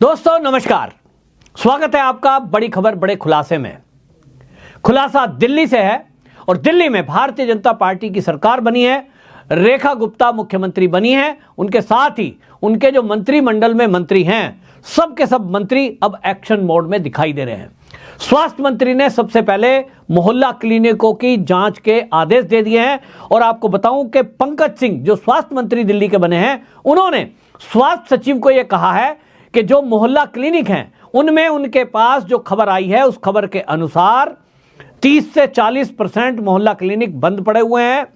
दोस्तों नमस्कार, स्वागत है आपका बड़ी खबर बड़े खुलासे में। खुलासा दिल्ली से है और दिल्ली में भारतीय जनता पार्टी की सरकार बनी है। रेखा गुप्ता मुख्यमंत्री बनी है। उनके साथ ही उनके जो मंत्रिमंडल में मंत्री हैं, सब के सब मंत्री अब एक्शन मोड में दिखाई दे रहे हैं। स्वास्थ्य मंत्री ने सबसे पहले मोहल्ला क्लिनिकों की जांच के आदेश दे दिए हैं और आपको बताऊं कि पंकज सिंह जो स्वास्थ्य मंत्री दिल्ली के बने हैं, उन्होंने स्वास्थ्य सचिव को यह कहा है कि जो मोहल्ला क्लिनिक हैं उनमें उनके पास जो खबर आई है उस खबर के अनुसार 30 से 40% मोहल्ला क्लिनिक बंद पड़े हुए हैं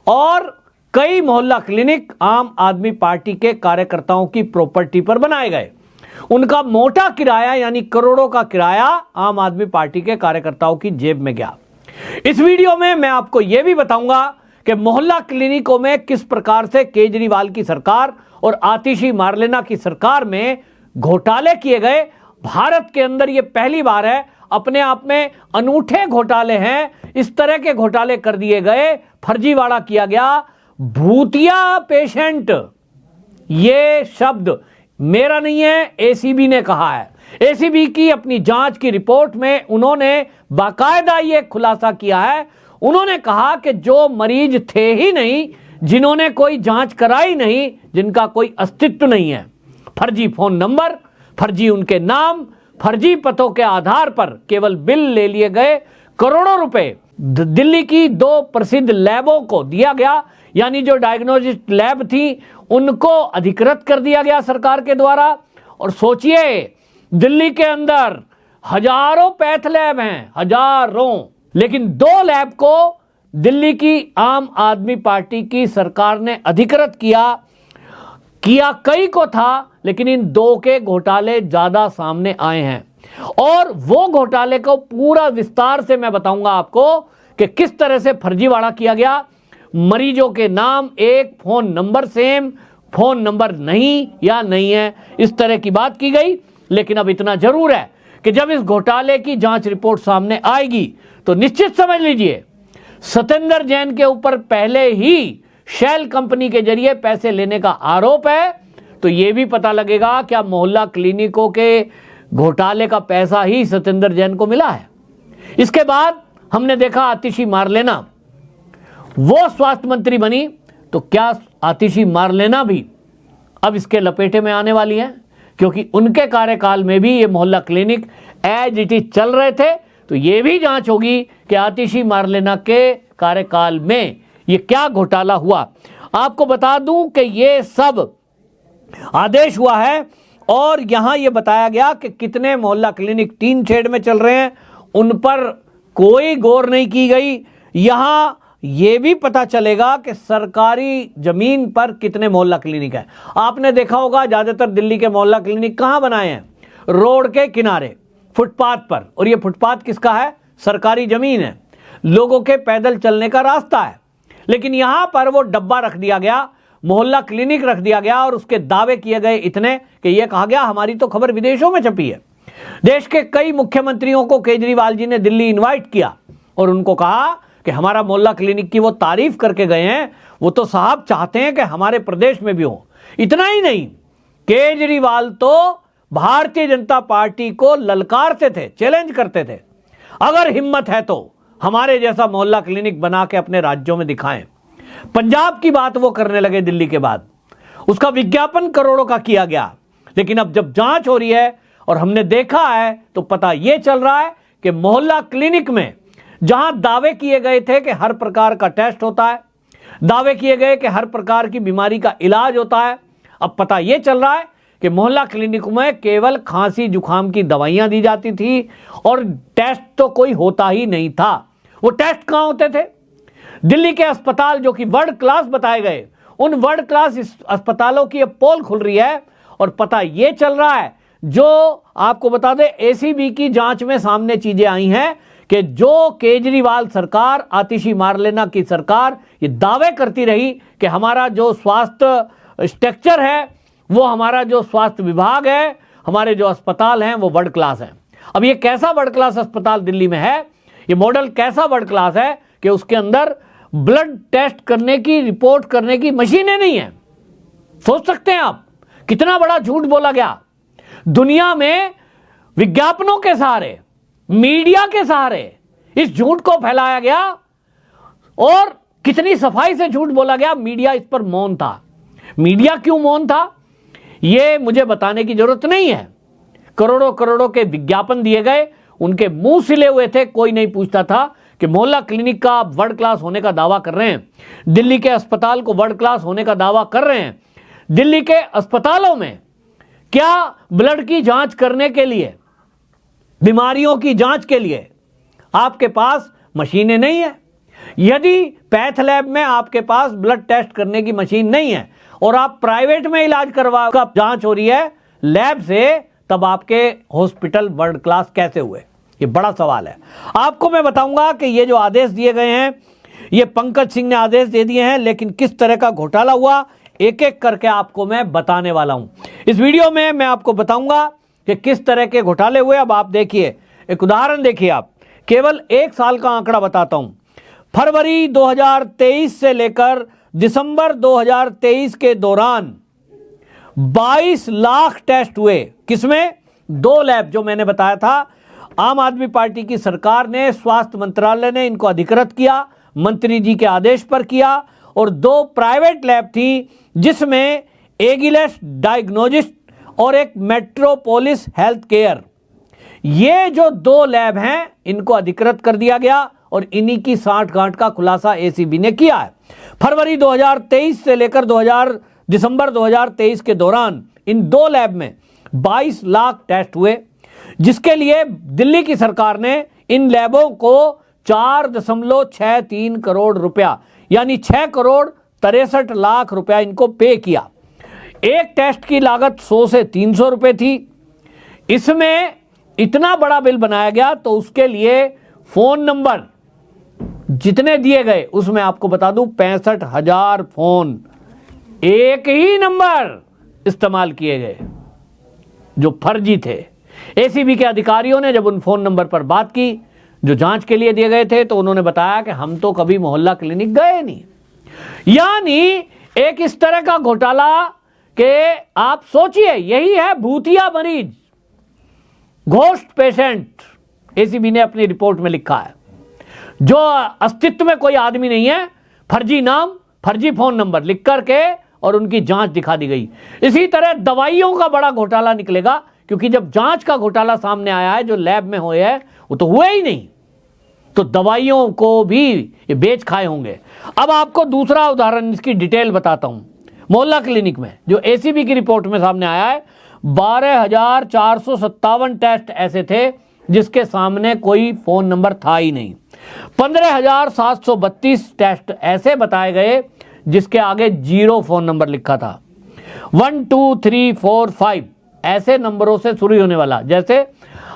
और कई मोहल्ला क्लिनिक आम आदमी पार्टी के कार्यकर्ताओं की प्रॉपर्टी पर बनाए गए। उनका मोटा किराया यानी करोड़ों का किराया आम आदमी पार्टी के कार्यकर्ताओं की जेब में गया। इस वीडियो में मैं आपको यह भी बताऊंगा कि मोहल्ला क्लिनिकों में किस प्रकार से केजरीवाल की सरकार और आतिशी मारलेना की सरकार में घोटाले किए गए। भारत के अंदर यह पहली बार है, अपने आप में अनूठे घोटाले हैं। इस तरह के घोटाले कर दिए गए, फर्जीवाड़ा किया गया। भूतिया पेशेंट, यह शब्द मेरा नहीं है, एसीबी ने कहा है। एसीबी की अपनी जांच की रिपोर्ट में उन्होंने बाकायदा यह खुलासा किया है। उन्होंने कहा कि जो मरीज थे ही नहीं, जिन्होंने कोई जांच कराई नहीं, जिनका कोई अस्तित्व नहीं है, फर्जी फोन नंबर, फर्जी उनके नाम, फर्जी पतों के आधार पर केवल बिल ले लिए गए। करोड़ों रुपए दिल्ली की 2 प्रसिद्ध लैबों को दिया गया, यानी जो डायग्नोस्टिक लैब थी उनको अधिकृत कर दिया गया सरकार के द्वारा। और सोचिए, दिल्ली के अंदर हजारों पैथ लैब हैं, हजारों, लेकिन 2 लैब को दिल्ली की आम आदमी पार्टी की सरकार ने अधिकृत किया कई को था, लेकिन इन 2 के घोटाले ज्यादा सामने आए हैं और वो घोटाले को पूरा विस्तार से मैं बताऊंगा आपको कि किस तरह से फर्जीवाड़ा किया गया। मरीजों के नाम एक, phone number same, phone number नहीं या नहीं है, इस तरह की बात की गई। लेकिन अब इतना जरूर है कि जब इस घोटाले की जांच रिपोर्ट सामने आएगी तो निश्चित समझ लीजिए, सत्येंद्र जैन के ऊपर पहले ही शेल कंपनी के जरिए पैसे लेने का आरोप है, तो यह भी पता लगेगा क्या मोहल्ला क्लिनिकों के घोटाले का पैसा ही सत्येंद्र जैन को मिला है। इसके बाद हमने देखा आतिशी मारलेना, वो स्वास्थ्य मंत्री बनी, तो क्या आतिशी मारलेना भी अब इसके लपेटे में आने वाली है? क्योंकि उनके कार्यकाल में भी ये मोहल्ला क्लिनिक एज इट इज चल रहे थे। तो यह भी जांच होगी कि आतिशी मारलेना के कार्यकाल में ये क्या घोटाला हुआ। आपको बता दूं कि ये सब आदेश हुआ है और यहां ये बताया गया कि कितने मोहल्ला क्लिनिक 3 शेड में चल रहे हैं, उन पर कोई गौर नहीं की गई। यहां ये भी पता चलेगा कि सरकारी जमीन पर कितने मोहल्ला क्लिनिक है। आपने देखा होगा ज्यादातर दिल्ली के मोहल्ला क्लिनिक कहां बनाए हैं? रोड के किनारे, फुटपाथ पर। और ये फुटपाथ किसका है? सरकारी जमीन है, लोगों के पैदल चलने का रास्ता है। लेकिन यहां पर वो डब्बा रख दिया गया, मोहल्ला क्लिनिक रख दिया गया और उसके दावे किए गए इतने कि यह कहा गया हमारी तो खबर विदेशों में छपी है। देश के कई मुख्यमंत्रियों को केजरीवाल जी ने दिल्ली इनवाइट किया और उनको कहा कि हमारा मोहल्ला क्लिनिक की वो तारीफ करके गए हैं, वो तो साहब चाहते हैं कि हमारे प्रदेश में भी हो। इतना ही नहीं, केजरीवाल तो भारतीय जनता पार्टी को ललकारते थे, चैलेंज करते थे, अगर हिम्मत है तो हमारे जैसा मोहल्ला क्लिनिक बना के अपने राज्यों में दिखाएं। पंजाब की बात वो करने लगे दिल्ली के बाद, उसका विज्ञापन करोड़ों का किया गया। लेकिन अब जब जांच हो रही है और हमने देखा है तो पता यह चल रहा है कि मोहल्ला क्लिनिक में जहां दावे किए गए थे कि हर प्रकार का टेस्ट होता है, दावे किए गए कि हर प्रकार की बीमारी का इलाज होता है, अब पता यह चल रहा है कि मोहल्ला क्लिनिक में केवल खांसी जुकाम की दवाइयां दी जाती थी और टेस्ट तो कोई होता ही नहीं था। वो टेस्ट कहां होते थे? दिल्ली के अस्पताल जो कि वर्ल्ड क्लास बताए गए, उन वर्ल्ड क्लास अस्पतालों की अब पोल खुल रही है और पता यह चल रहा है, जो आपको बता दें एसीबी की जांच में सामने चीजें आई हैं कि जो केजरीवाल सरकार, आतिशी मारलेना की सरकार ये दावे करती रही कि हमारा जो स्वास्थ्य स्ट्रक्चर है, वो हमारा जो स्वास्थ्य विभाग है, हमारे जो अस्पताल हैं वो वर्ल्ड क्लास हैं। अब ये कैसा वर्ल्ड क्लास अस्पताल दिल्ली में है, ये मॉडल कैसा वर्ल्ड क्लास है कि उसके अंदर ब्लड टेस्ट करने की, रिपोर्ट करने की मशीनें नहीं है। सोच सकते हैं आप कितना बड़ा झूठ बोला गया। दुनिया में विज्ञापनों के सहारे, मीडिया के सहारे इस झूठ को फैलाया गया और कितनी सफाई से झूठ बोला गया। मीडिया इस पर मौन था। मीडिया क्यों मौन था यह मुझे बताने की जरूरत नहीं है। करोड़ों करोड़ों के विज्ञापन दिए गए, उनके मुंह सिले हुए थे। कोई नहीं पूछता था कि मोहल्ला क्लिनिक का आप वर्ल्ड क्लास होने का दावा कर रहे हैं, दिल्ली के अस्पताल को वर्ल्ड क्लास होने का दावा कर रहे हैं। दिल्ली के अस्पतालों में क्या ब्लड की जांच करने के लिए, बीमारियों की जांच के लिए आपके पास मशीनें नहीं है? यदि पैथ लैब में आपके पास ब्लड टेस्ट करने की मशीन नहीं है और आप प्राइवेट में इलाज करवा का जांच हो रही है लैब से, तब आपके हॉस्पिटल वर्ल्ड क्लास कैसे हुए? ये बड़ा सवाल है। आपको मैं बताऊंगा कि ये जो आदेश दिए गए हैं, ये पंकज सिंह ने आदेश दे दिए हैं, लेकिन किस तरह का घोटाला हुआ एक एक करके आपको मैं बताने वाला हूं। इस वीडियो में मैं आपको बताऊंगा कि किस तरह के घोटाले हुए। अब आप देखिए, एक उदाहरण देखिए, आप केवल 1 साल का आंकड़ा बताता हूं। फरवरी 2023 से लेकर दिसंबर 2023 के दौरान 22 लाख टेस्ट हुए। किसमें? 2 लैब जो मैंने बताया था। आम आदमी पार्टी की सरकार ने, स्वास्थ्य मंत्रालय ने इनको अधिकृत किया, मंत्री जी के आदेश पर किया। और 2 प्राइवेट लैब थी, जिसमें एगिलेस डायग्नोस्टिक्स और एक मेट्रोपोलिस हेल्थ केयर, ये जो 2 लैब हैं इनको अधिकृत कर दिया गया और इन्हीं की सांठगांठ का खुलासा एसीबी ने किया है। फरवरी 2023 से लेकर दिसंबर 2023 के दौरान इन 2 लैब में 22 लाख टेस्ट हुए, जिसके लिए दिल्ली की सरकार ने इन लैबों को 4.63 करोड़ रुपया, यानी 6 करोड़ 63 लाख रुपया इनको पे किया। एक टेस्ट की लागत 100 से 300 रुपए थी। इसमें इतना बड़ा बिल बनाया गया तो उसके लिए फोन नंबर जितने दिए गए, उसमें आपको बता दूं 65,000 फोन, एक ही नंबर इस्तेमाल किए गए जो फर्जी थे। एसीबी के अधिकारियों ने जब उन फोन नंबर पर बात की जो जांच के लिए दिए गए थे, तो उन्होंने बताया कि हम तो कभी मोहल्ला क्लिनिक गए नहीं। यानी एक इस तरह का घोटाला कि आप सोचिए, यही है भूतिया मरीज, घोस्ट पेशेंट। एसीबी ने अपनी रिपोर्ट में लिखा है, जो अस्तित्व में कोई आदमी नहीं है, फर्जी नाम, फर्जी फोन नंबर लिख करके और उनकी जांच दिखा दी गई। इसी तरह दवाइयों का बड़ा घोटाला निकलेगा, क्योंकि जब जांच का घोटाला सामने आया है, जो लैब में हुए हैं वो तो हुए ही नहीं, तो दवाइयों को भी ये बेच खाए होंगे। अब आपको दूसरा उदाहरण, इसकी डिटेल बताता हूं। मोहल्ला क्लिनिक में जो एसीबी की रिपोर्ट में सामने आया है, 12,457 टेस्ट ऐसे थे जिसके सामने कोई फोन नंबर था ही नहीं। 15,732 टेस्ट ऐसे बताए गए जिसके आगे 0 फोन नंबर लिखा था। 1 2 3 4 5 ऐसे नंबरों से शुरू होने वाला, जैसे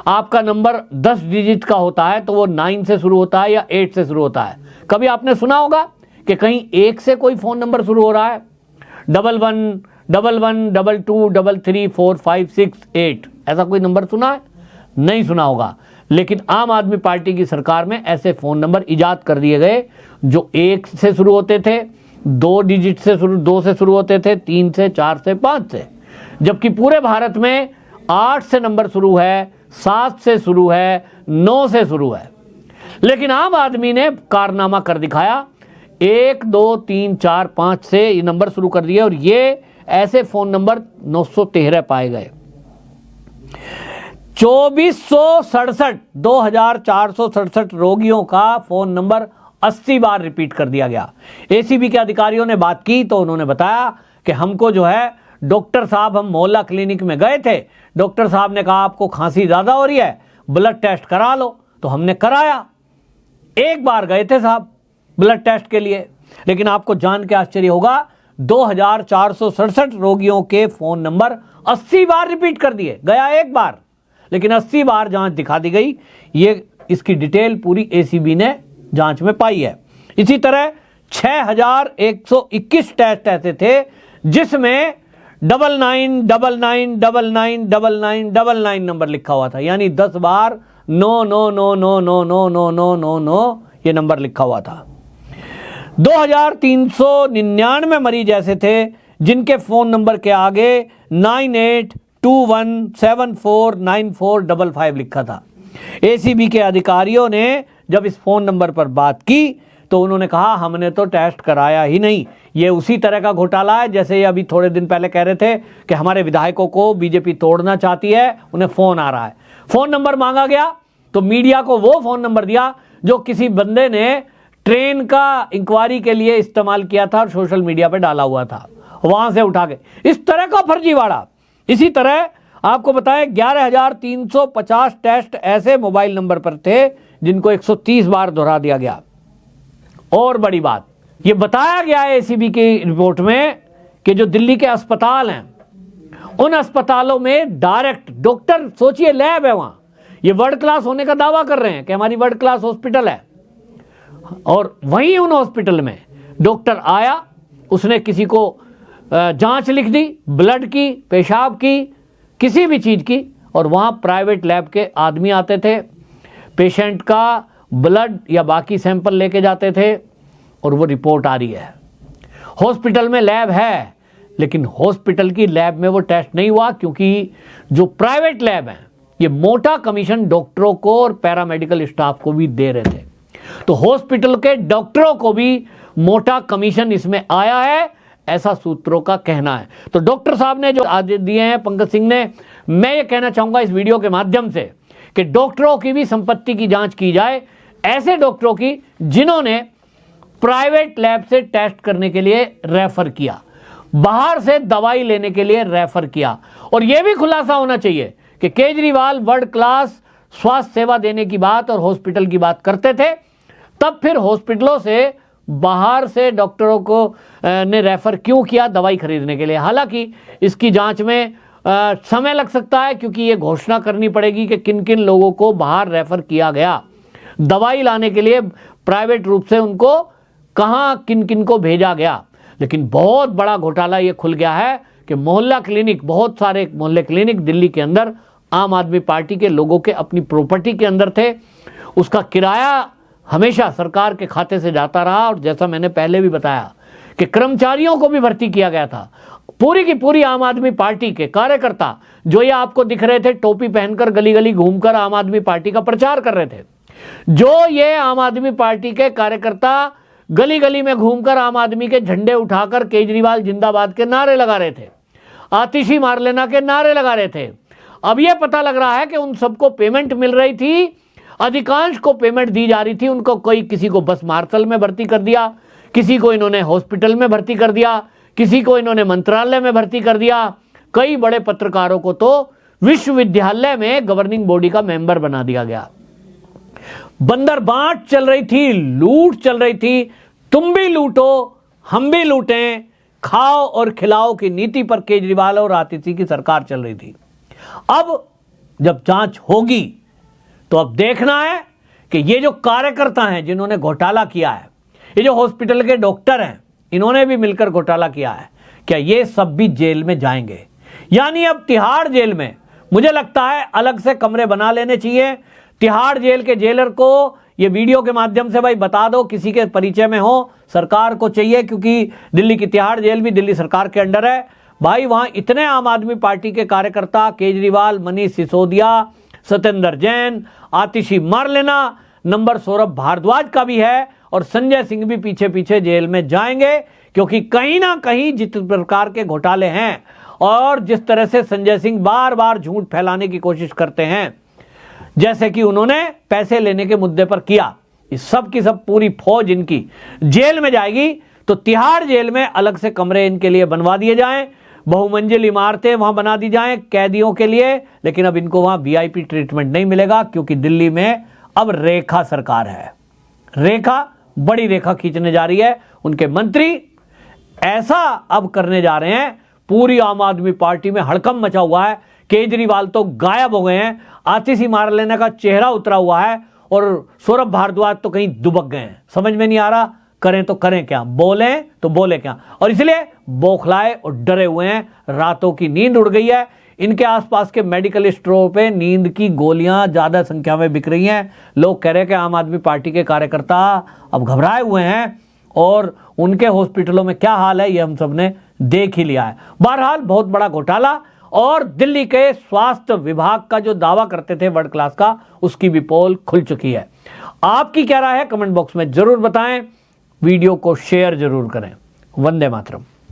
आपका नंबर 10 डिजिट का होता है तो वो 9 से शुरू होता है या 8 से शुरू होता है। कभी आपने सुना होगा कि कहीं 1 से कोई फोन नंबर शुरू हो रहा है? 11 11 22 33 4 5 6 8 ऐसा कोई नंबर सुना है? नहीं सुना होगा। लेकिन आम आदमी पार्टी की सरकार में ऐसे फोन नंबर इजाद कर दिए गए जो 1 से शुरू होते थे, 2 डिजिट से शुरू, 2 से शुरू होते थे, 3 से, 4 से, 5 से। जबकि पूरे भारत में 8 से नंबर शुरू है, 7 से शुरू है, 9 से शुरू है। लेकिन आम आदमी ने कारनामा कर दिखाया, 1 2 3 4 5 से ये नंबर शुरू कर दिए और ये ऐसे फोन नंबर 913 पाए गए। 2467 रोगियों का फोन नंबर 80 बार रिपीट कर दिया गया। एसीबी के अधिकारियों ने बात की तो उन्होंने बताया कि हमको जो है डॉक्टर साहब, हम मोहल्ला क्लिनिक में गए थे, डॉक्टर साहब ने कहा आपको खांसी ज्यादा हो रही है, ब्लड टेस्ट करा लो। तो हमने कराया, एक बार गए थे साहब ब्लड टेस्ट के लिए। लेकिन आपको जान के आश्चर्य होगा, 2467 रोगियों के फोन नंबर 80 बार रिपीट कर दिए। गया एक बार, लेकिन 80 बार जांच दिखा दी गई। ये इसकी डिटेल पूरी एसीबी ने जांच में पाई है। इसी तरह 6121 टेस्ट ऐसे थे जिसमें 9999999999 नंबर लिखा हुआ था, यानी 10 बार 9 ये नंबर लिखा हुआ था। 2399 मरीज ऐसे थे जिनके फोन नंबर के आगे 98 21749455 लिखा था। एसीबी के अधिकारियों ने जब इस फोन नंबर पर बात की तो उन्होंने कहा हमने तो टेस्ट कराया ही नहीं। ये उसी तरह का घोटाला है जैसे ये अभी थोड़े दिन पहले कह रहे थे कि हमारे विधायकों को बीजेपी तोड़ना चाहती है, उन्हें फोन आ रहा है। फोन नंबर मांगा गया तो मीडिया को वो फोन नंबर दिया जो किसी बंदे ने ट्रेन का इंक्वायरी के लिए इस्तेमाल किया था और सोशल मीडिया पे डाला हुआ था, वहां से उठा के इस तरह का फर्जीवाड़ा। इसी तरह आपको बताएं 11,350 टेस्ट ऐसे मोबाइल नंबर पर थे जिनको 130 बार दोहरा दिया गया। और बड़ी बात ये बताया गया है एसीबी की रिपोर्ट में कि जो दिल्ली के अस्पताल हैं उन अस्पतालों में डायरेक्ट डॉक्टर, सोचिए लैब है वहां, ये वर्ल्ड क्लास होने का दावा कर रहे हैं कि हमारी वर्ल्ड क्लास हॉस्पिटल है, और वहीं उन हॉस्पिटल में डॉक्टर आया, उसने किसी को जांच लिख दी, ब्लड की, पेशाब की, किसी भी चीज की, और वहां प्राइवेट लैब के आदमी आते थे, पेशेंट का ब्लड या बाकी सैंपल लेके जाते थे और वो रिपोर्ट आ रही है। हॉस्पिटल में लैब है लेकिन हॉस्पिटल की लैब में वो टेस्ट नहीं हुआ क्योंकि जो प्राइवेट लैब है ये मोटा कमीशन डॉक्टरों को और पैरामेडिकल स्टाफ को भी दे रहे थे, तो हॉस्पिटल के डॉक्टरों को भी मोटा कमीशन इसमें आया है, ऐसा सूत्रों का कहना है। तो डॉक्टर साहब ने जो आदेश दिए हैं पंकज सिंह ने, मैं ये कहना चाहूंगा इस वीडियो के माध्यम से कि डॉक्टरों की भी संपत्ति की जांच की जाए, ऐसे डॉक्टरों की जिन्होंने प्राइवेट लैब से टेस्ट करने के लिए रेफर किया, बाहर से दवाई लेने के लिए रेफर किया। और यह भी खुलासा होना चाहिए कि केजरीवाल वर्ल्ड क्लास स्वास्थ्य सेवा देने की बात और हॉस्पिटल की बात करते थे, तब फिर हॉस्पिटलों से बाहर से डॉक्टरों को ने रेफर क्यों किया दवाई खरीदने के लिए। हालांकि इसकी जांच में समय लग सकता है क्योंकि ये घोषणा करनी पड़ेगी कि किन किन लोगों को बाहर रेफर किया गया दवाई लाने के लिए, प्राइवेट रूप से उनको कहां किन किन को भेजा गया। लेकिन बहुत बड़ा घोटाला ये खुल गया है कि मोहल्ला क्लिनिक, बहुत सारे मोहल्ले क्लिनिक दिल्ली के अंदर आम आदमी पार्टी के लोगों के अपनी प्रॉपर्टी के अंदर थे, उसका किराया हमेशा सरकार के खाते से जाता रहा। और जैसा मैंने पहले भी बताया कि कर्मचारियों को भी भर्ती किया गया था, पूरी की पूरी आम आदमी पार्टी के कार्यकर्ता जो ये आपको दिख रहे थे टोपी पहनकर गली गली घूमकर आम आदमी पार्टी का प्रचार कर रहे थे, जो ये आम आदमी पार्टी के कार्यकर्ता गली गली में घूमकर आम आदमी के झंडे उठाकर केजरीवाल जिंदाबाद के नारे लगा रहे थे, आतिशी मार लेना के नारे लगा रहे थे, अब यह पता लग रहा है कि उन सबको पेमेंट मिल रही थी, अधिकांश को पेमेंट दी जा रही थी। उनको कोई किसी को बस मार्शल में भर्ती कर दिया, किसी को इन्होंने हॉस्पिटल में भर्ती कर दिया, किसी को इन्होंने मंत्रालय में भर्ती कर दिया, कई बड़े पत्रकारों को तो विश्वविद्यालय में गवर्निंग बॉडी का मेंबर बना दिया गया। बंदर बांट चल रही थी, लूट चल रही थी, तुम भी लूटो हम भी लूटें, खाओ और खिलाओ की नीति पर केजरीवाल और आतिशी की सरकार चल रही थी। अब जब जांच होगी तो अब देखना है कि ये जो कार्यकर्ता हैं जिन्होंने घोटाला किया है, ये जो हॉस्पिटल के डॉक्टर हैं, इन्होंने भी मिलकर घोटाला किया है, क्या ये सब भी जेल में जाएंगे? यानी अब तिहाड़ जेल में मुझे लगता है अलग से कमरे बना लेने चाहिए। तिहाड़ जेल के जेलर को ये वीडियो के माध्यम से भाई बता दो, किसी के परिचय में हो, सरकार को चाहिए, क्योंकि दिल्ली की तिहाड़ जेल भी दिल्ली सरकार के अंडर है भाई। वहां इतने आम आदमी पार्टी के कार्यकर्ता, केजरीवाल, मनीष सिसोदिया, सत्येंद्र जैन, आतिशी मार लेना, नंबर सौरभ भारद्वाज का भी है, और संजय सिंह भी पीछे पीछे जेल में जाएंगे, क्योंकि कहीं ना कहीं जिस प्रकार के घोटाले हैं और जिस तरह से संजय सिंह बार बार झूठ फैलाने की कोशिश करते हैं, जैसे कि उन्होंने पैसे लेने के मुद्दे पर किया, इस सब की सब पूरी फौज इनकी जेल में जाएगी। तो तिहाड़ जेल में अलग से कमरे इनके लिए बनवा दिए जाएं, बहुमंजिल इमारतें वहां बना दी जाएं कैदियों के लिए, लेकिन अब इनको वहां वीआईपी ट्रीटमेंट नहीं मिलेगा, क्योंकि दिल्ली में अब रेखा सरकार है। रेखा बड़ी रेखा खींचने जा रही है, उनके मंत्री ऐसा अब करने जा रहे हैं, पूरी आम आदमी पार्टी में हड़कंप मचा हुआ है। केजरीवाल तो गायब हो गए हैं, आतिशी मार लेने का चेहरा उतरा हुआ है, और सौरभ भारद्वाज तो कहीं दुबक गए हैं। समझ में नहीं आ रहा करें तो करें क्या, बोलें तो बोले क्या, और इसलिए बौखलाए और डरे हुए हैं। रातों की नींद उड़ गई है। इनके आसपास के मेडिकल स्टोर पे नींद की गोलियां ज्यादा संख्या में बिक रही हैं। लोग कह रहे हैं कि आम आदमी पार्टी के कार्यकर्ता अब घबराए हुए हैं, और उनके हॉस्पिटलों में क्या हाल है ये हम सब ने देख ही लिया है। बहरहाल बहुत बड़ा घोटाला, और दिल्ली के स्वास्थ्य विभाग का जो दावा करते थे वर्ल्ड क्लास का, उसकी भी पोल खुल चुकी है। आपकी क्या राय है कमेंट बॉक्स में जरूर बताएं, वीडियो को शेयर जरूर करें। वंदे मातरम।